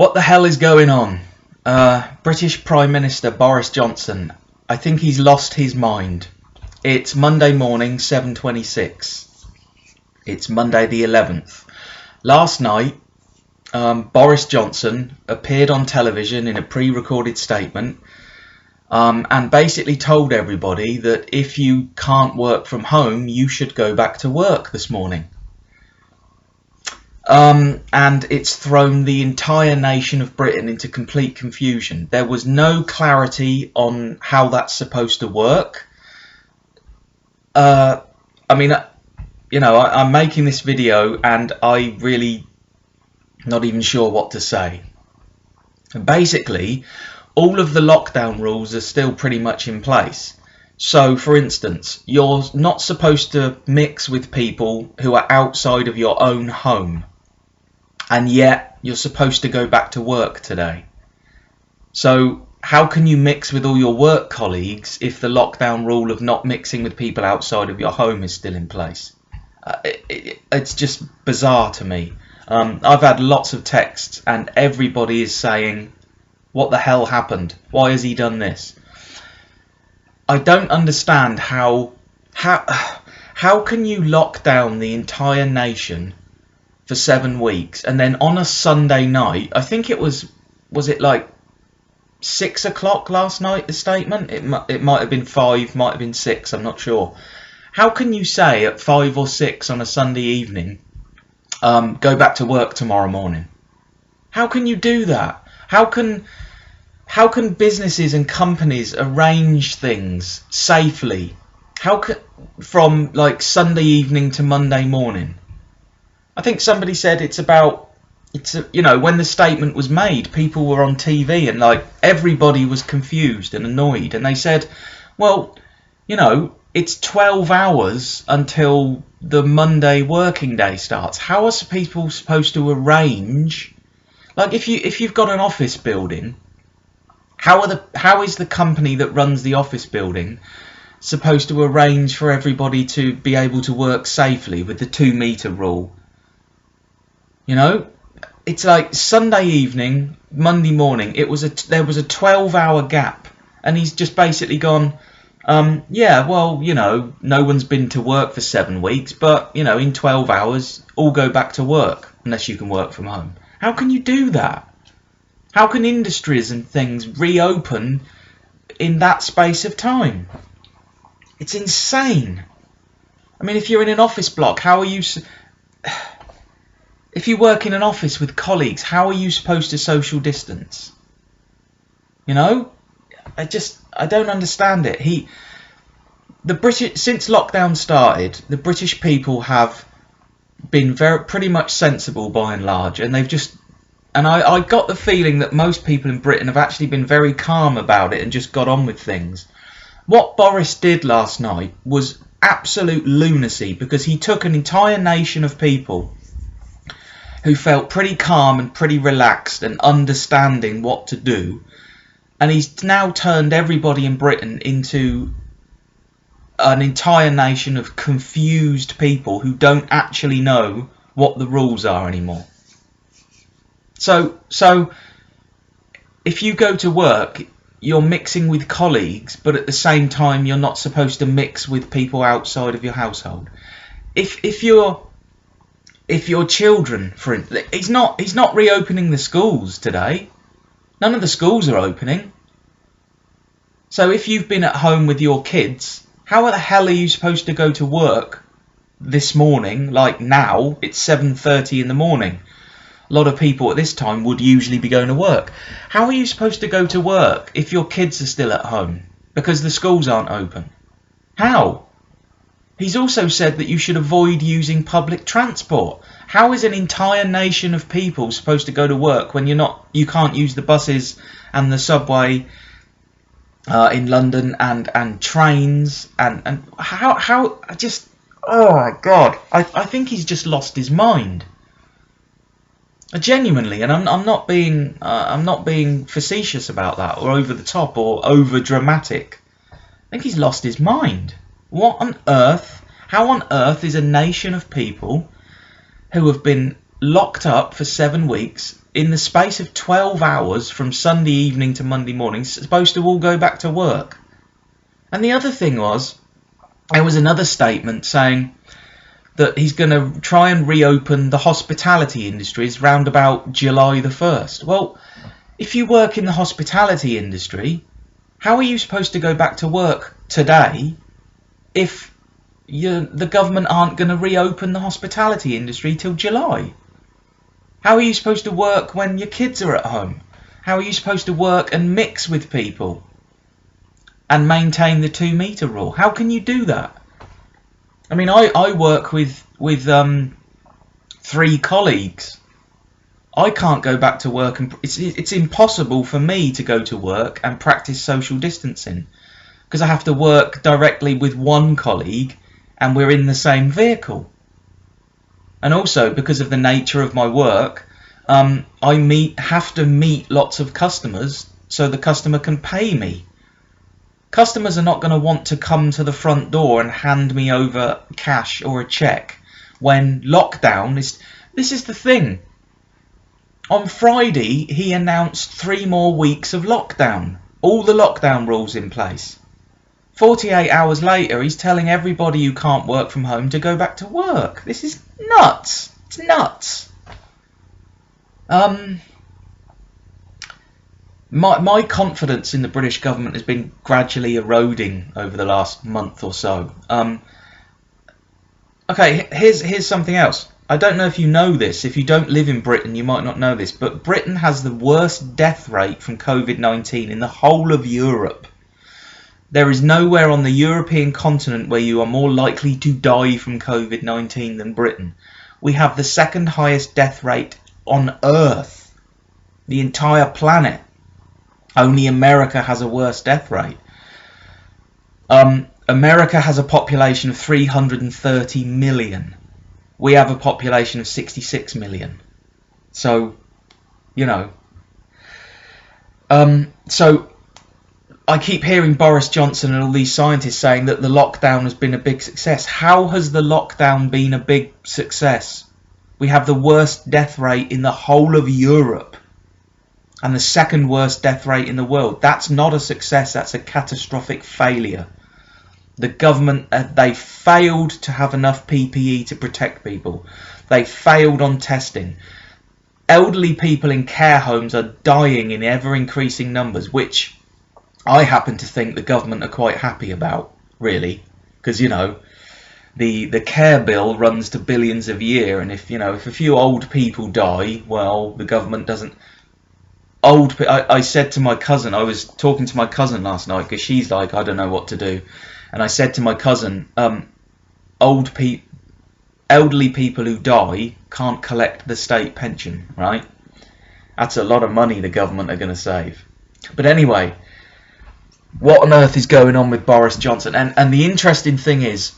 What the hell is going on? British Prime Minister Boris Johnson, I think he's lost his mind. It's Monday morning, 7:26. It's Monday the 11th. Last night, Boris Johnson appeared on television in a pre-recorded statement and basically told everybody that if you can't work from home, you should go back to work this morning. And it's thrown the entire nation of Britain into complete confusion. There was no clarity on how that's supposed to work. I'm making this video and I really not even sure what to say. Basically, all of the lockdown rules are still pretty much in place. So, for instance, you're not supposed to mix with people who are outside of your own home. And yet, you're supposed to go back to work today. So, how can you mix with all your work colleagues if the lockdown rule of not mixing with people outside of your home is still in place? It's just bizarre to me. I've had lots of texts and everybody is saying, what the hell happened? Why has he done this? I don't understand how can you lock down the entire nation for 7 weeks and then on a Sunday night, I think it was it like 6 o'clock last night, the statement? It might have been 5, might have been 6, I'm not sure. How can you say at 5 or 6 on a Sunday evening, go back to work tomorrow morning? How can you do that? How can businesses and companies arrange things safely? From like Sunday evening to Monday morning? I think somebody said when the statement was made, people were on TV and like everybody was confused and annoyed, and they said, well, it's 12 hours until the Monday working day starts. How are people supposed to arrange? Like if you've got an office building, how is the company that runs the office building supposed to arrange for everybody to be able to work safely with the 2-meter rule? It's like Sunday evening, Monday morning. There was a 12-hour gap, and he's just basically gone. No one's been to work for 7 weeks, but in 12 hours, all go back to work unless you can work from home. How can you do that? How can industries and things reopen in that space of time? It's insane. I mean, if you're in an office block, how are you? If you work in an office with colleagues, how are you supposed to social distance? I don't understand it. Since lockdown started, the British people have been pretty much sensible by and large, and I got the feeling that most people in Britain have actually been very calm about it and just got on with things. What Boris did last night was absolute lunacy, because he took an entire nation of people who felt pretty calm and pretty relaxed and understanding what to do, and he's now turned everybody in Britain into an entire nation of confused people who don't actually know what the rules are anymore. So if you go to work, you're mixing with colleagues, but at the same time you're not supposed to mix with people outside of your household. If your children, for instance, he's not reopening the schools today. None of the schools are opening. So if you've been at home with your kids, how the hell are you supposed to go to work this morning? Like now, it's 7:30 in the morning. A lot of people at this time would usually be going to work. How are you supposed to go to work if your kids are still at home because the schools aren't open? How? He's also said that you should avoid using public transport. How is an entire nation of people supposed to go to work when you can't use the buses and the subway in London and trains and how just, oh my God, I think he's just lost his mind. Genuinely, and I'm not being facetious about that or over the top or over dramatic. I think he's lost his mind. What on earth? How on earth is a nation of people who have been locked up for 7 weeks in the space of 12 hours from Sunday evening to Monday morning, supposed to all go back to work. And the other thing was, there was another statement saying that he's going to try and reopen the hospitality industries round about July the 1st. Well, if you work in the hospitality industry, how are you supposed to go back to work today if the government aren't going to reopen the hospitality industry till July? How are you supposed to work when your kids are at home? How are you supposed to work and mix with people and maintain the 2-metre rule? How can you do that? I mean, I work with 3 colleagues. I can't go back to work, and it's impossible for me to go to work and practice social distancing because I have to work directly with one colleague and we're in the same vehicle. And also, because of the nature of my work, I have to meet lots of customers so the customer can pay me. Customers are not going to want to come to the front door and hand me over cash or a cheque when lockdown is... This is the thing. On Friday, he announced 3 more weeks of lockdown. All the lockdown rules in place. 48 hours later, he's telling everybody who can't work from home to go back to work. This is nuts. It's nuts. My confidence in the British government has been gradually eroding over the last month or so. Okay, here's something else. I don't know if you know this. If you don't live in Britain, you might not know this. But Britain has the worst death rate from COVID-19 in the whole of Europe. There is nowhere on the European continent where you are more likely to die from COVID-19 than Britain. We have the 2nd highest death rate on Earth. The entire planet. Only America has a worse death rate. America has a population of 330 million. We have a population of 66 million. So, you know. So, I keep hearing Boris Johnson and all these scientists saying that the lockdown has been a big success. How has the lockdown been a big success? We have the worst death rate in the whole of Europe. And the 2nd worst death rate in the world. That's not a success, that's a catastrophic failure. The government, they failed to have enough PPE to protect people. They failed on testing. Elderly people in care homes are dying in ever-increasing numbers, which I happen to think the government are quite happy about, really. Because, you know, the care bill runs to billions a year, and if a few old people die, well, the government doesn't... I said to my cousin, I was talking to my cousin last night because she's like, I don't know what to do. And I said to my cousin, elderly people who die can't collect the state pension, right? That's a lot of money the government are going to save. But anyway, what on earth is going on with Boris Johnson? And the interesting thing is,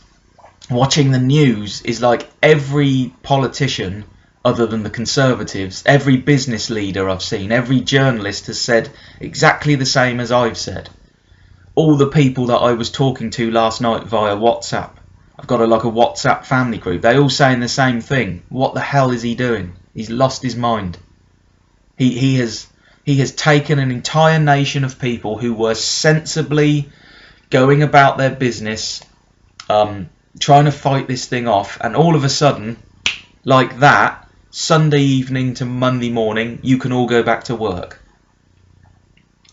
watching the news is like every politician, other than the Conservatives, every business leader I've seen, every journalist has said exactly the same as I've said. All the people that I was talking to last night via WhatsApp, I've got a WhatsApp family group, they all saying the same thing. What the hell is he doing? He's lost his mind. He has taken an entire nation of people who were sensibly going about their business, trying to fight this thing off, and all of a sudden, like that, Sunday evening to Monday morning, you can all go back to work.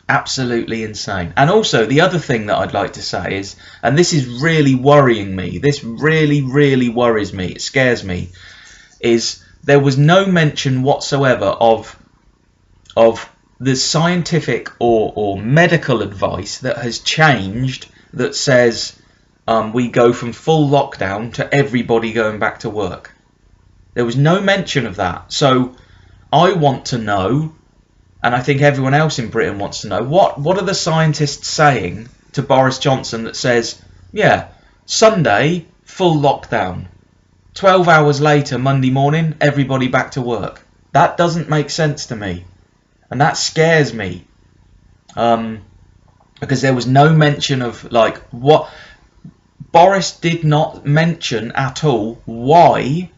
Absolutely insane. And also, the other thing that I'd like to say is, and this is really worrying me, this really, really worries me, it scares me, is there was no mention whatsoever of the scientific or medical advice that has changed that says we go from full lockdown to everybody going back to work. There was no mention of that. So I want to know, and I think everyone else in Britain wants to know, what are the scientists saying to Boris Johnson that says, yeah, Sunday, full lockdown. 12 hours later, Monday morning, everybody back to work. That doesn't make sense to me. And that scares me. Because there was no mention of, what... Boris did not mention at all why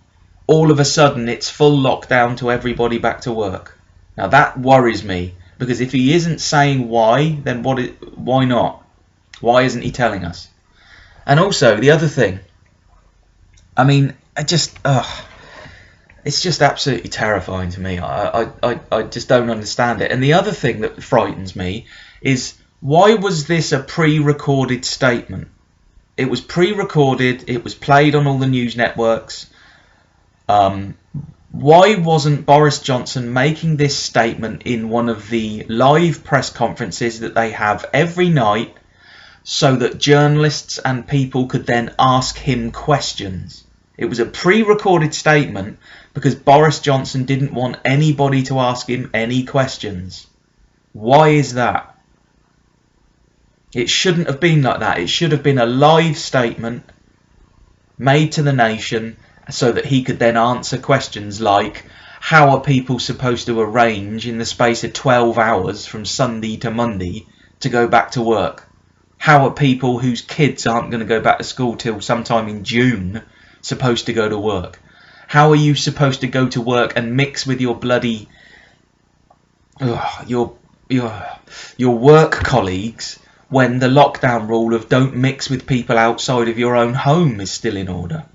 all of a sudden it's full lockdown to everybody back to work. Now that worries me, because if he isn't saying why, then why not? Why isn't he telling us? And also the other thing, I mean, it's just absolutely terrifying to me. I just don't understand it. And the other thing that frightens me is, why was this a pre-recorded statement? It was pre-recorded. It was played on all the news networks. Why wasn't Boris Johnson making this statement in one of the live press conferences that they have every night, so that journalists and people could then ask him questions? It was a pre-recorded statement because Boris Johnson didn't want anybody to ask him any questions. Why is that? It shouldn't have been like that. It should have been a live statement made to the nation so that he could then answer questions like, how are people supposed to arrange in the space of 12 hours from Sunday to Monday to go back to work? How are people whose kids aren't going to go back to school till sometime in June supposed to go to work? How are you supposed to go to work and mix with your bloody your work colleagues when the lockdown rule of don't mix with people outside of your own home is still in order?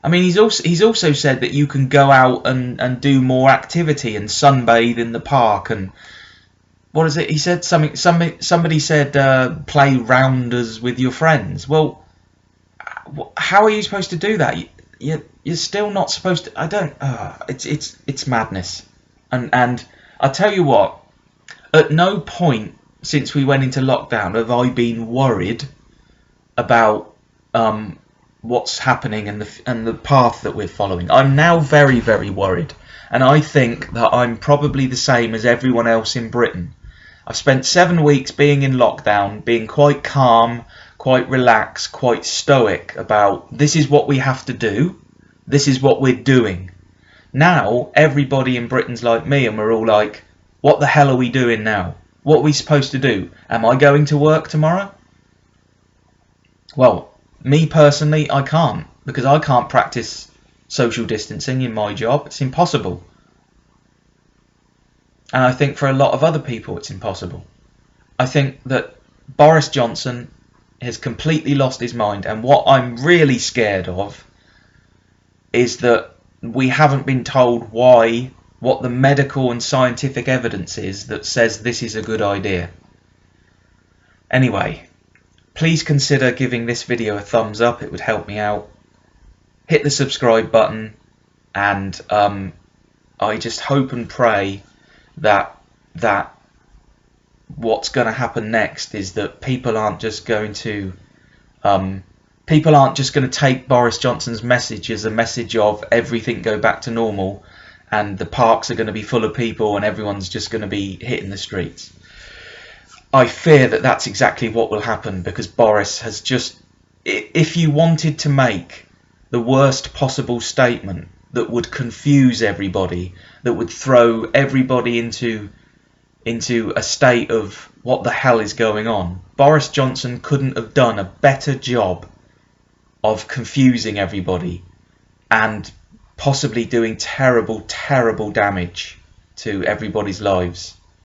I mean, he's also said that you can go out and do more activity and sunbathe in the park, and what is it? He said somebody said play rounders with your friends. Well, how are you supposed to do that? You're still not supposed to. I don't. It's madness. And I tell you what, at no point since we went into lockdown have I been worried about what's happening and the path that we're following. I'm now very, very worried, and I think that I'm probably the same as everyone else in Britain. I've spent 7 weeks being in lockdown, being quite calm, quite relaxed, quite stoic about this is what we have to do, this is what we're doing. Now everybody in Britain's like me, and we're all like, what the hell are we doing now? What are we supposed to do? Am I going to work tomorrow? Well, me personally, I can't, because I can't practice social distancing in my job. It's impossible. And I think for a lot of other people it's impossible. I think that Boris Johnson has completely lost his mind, and what I'm really scared of is that we haven't been told what the medical and scientific evidence is that says this is a good idea. Anyway, please consider giving this video a thumbs up. It would help me out. Hit the subscribe button, and I just hope and pray that what's going to happen next is that people aren't just going to take Boris Johnson's message as a message of everything go back to normal, and the parks are going to be full of people and everyone's just going to be hitting the streets. I fear that that's exactly what will happen, because Boris has just, if you wanted to make the worst possible statement that would confuse everybody, that would throw everybody into a state of what the hell is going on, Boris Johnson couldn't have done a better job of confusing everybody and possibly doing terrible, terrible damage to everybody's lives.